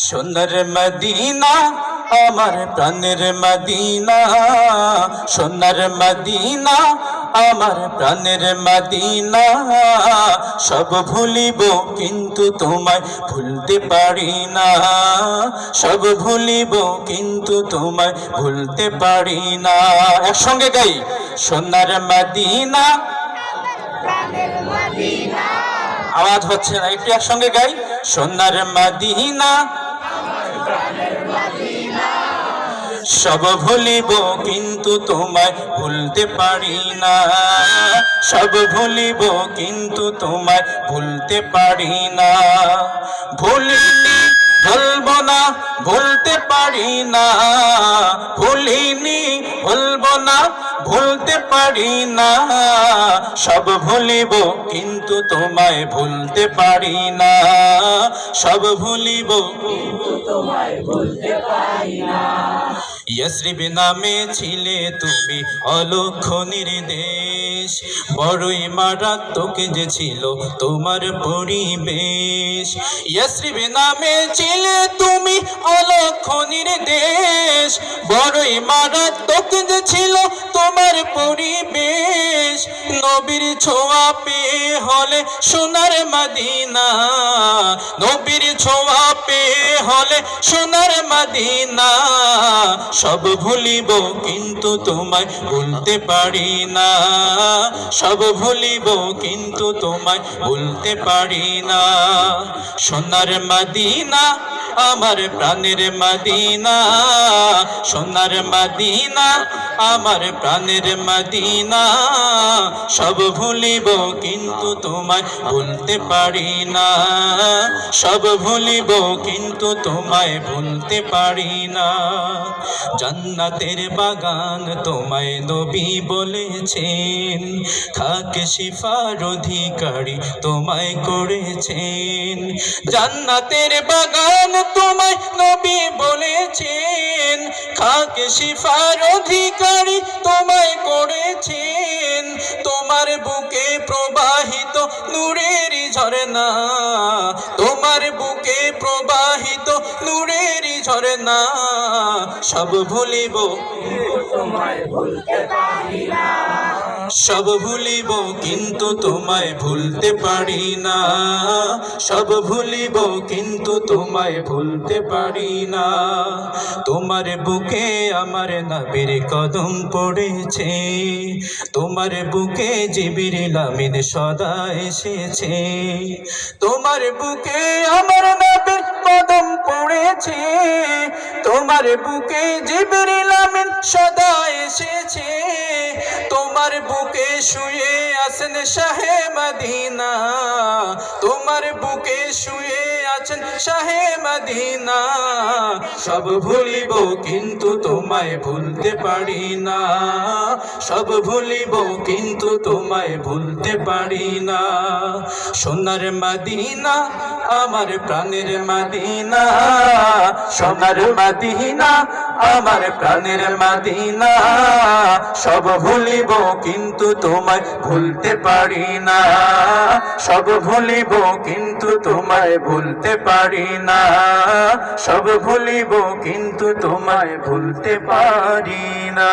সোনার মদিনা আমার প্রাণের মদিনা, সোনার মদিনা আমার প্রাণের মদিনা। সব ভুলিব কিন্তু তোমায় ভুলতে পারি না, সব ভুলিব কিন্তু তোমায় ভুলতে পারি না। একসঙ্গে গাই, সোনার মদিনা প্রাণের মদিনা। আওয়াজ হচ্ছে না, একটু একসঙ্গে গাই, সোনার মদিনা সব ভুলিব কিন্তু তোমায় ভুলতে পারি না, সব ভুলিব কিন্তু তোমায় ভুলতে পারি না। ভুলিনি ভুলব না, ভুলতে পারি না, ভুলিনি ভুলব না, ভুলতে পারি না। সব ভুলিব কিন্তু তোমায় ভুলতে পারি না, সব ভুলিব কিন্তু তোমায় ভুলতে পারি না। ইয়াসরিব নামে ছিলে তুমি অলক্ষ নির্দেশ, বড়ই মারাত্মক যে ছিল তোমার পরিবেশ। ইয়াসরিব নামে ছিলে তুমি অলক্ষ নির্দেশ, বড়ই মারাত্মক যে ছিল তোমার পরিবেশ। নবীর ছোঁয়া পেয়ে হলে সোনার মদিনা, নবীর ছোঁয়া পেয়ে হলে সোনার মদিনা। সব ভুলিব কিন্তু তোমায় ভুলতে পারি না, সব ভুলিব কিন্তু তোমায় ভুলতে পারি না। সোনার মদিনা আমার প্রাণের মদিনা, সোনার মদিনা আমার প্রাণের মদিনা। সব ভুলিব কিন্তু তোমায় ভুলতে পারি না, সব ভুলিব কিন্তু তোমায় ভুলতে পারি না। জান্নাতের বাগান তোমায় নবী বলেছেন, খাকে শিফার অধিকারী তোমায় করেছেন। জান্নাতের বাগান তোমায় নবী বলেছেন, খাকে শিফার অধিকারী তোমায় করেছেন। তোমার বুকে প্রবাহিত নূরের ঝরনা, তোমার বুকে প্রবাহিত নূরের ঝরনা। সব ভুলিব তোমায় ভুলতে পারি না, সব ভুলিব কিন্তু তোমায় ভুলতে পারি না, সব ভুলিব কিন্তু তোমায় ভুলতে পারি না। তোমার বুকে আমার নবীর কদম পড়েছে, তোমার বুকে জিবরিল আমিন সদা এসেছে। তোমার বুকে আমার নবীর কদম পড়েছে, তোমার বুকে জিবরিল আমিন সদা এসেছে। তোমার বুকে শুয়ে আছেন শাহে মদিনা, তোমার বুকে শুয়ে আছেন শাহে মদিনা। সব ভুলিব কিন্তু তোমায় ভুলতে পারি না, সব ভুলিব কিন্তু তোমায় ভুলতে পারি না। সোনার মদিনা আমার প্রাণের মদিনা, সোনার মদিনা আমার প্রাণের মদিনা। সব ভুলিব কিন্তু তোমায় ভুলতে পারি না, সব ভুলিব কিন্তু তোমায় ভুলতে পারি না, সব ভুলিব কিন্তু তোমায় ভুলতে পারি না।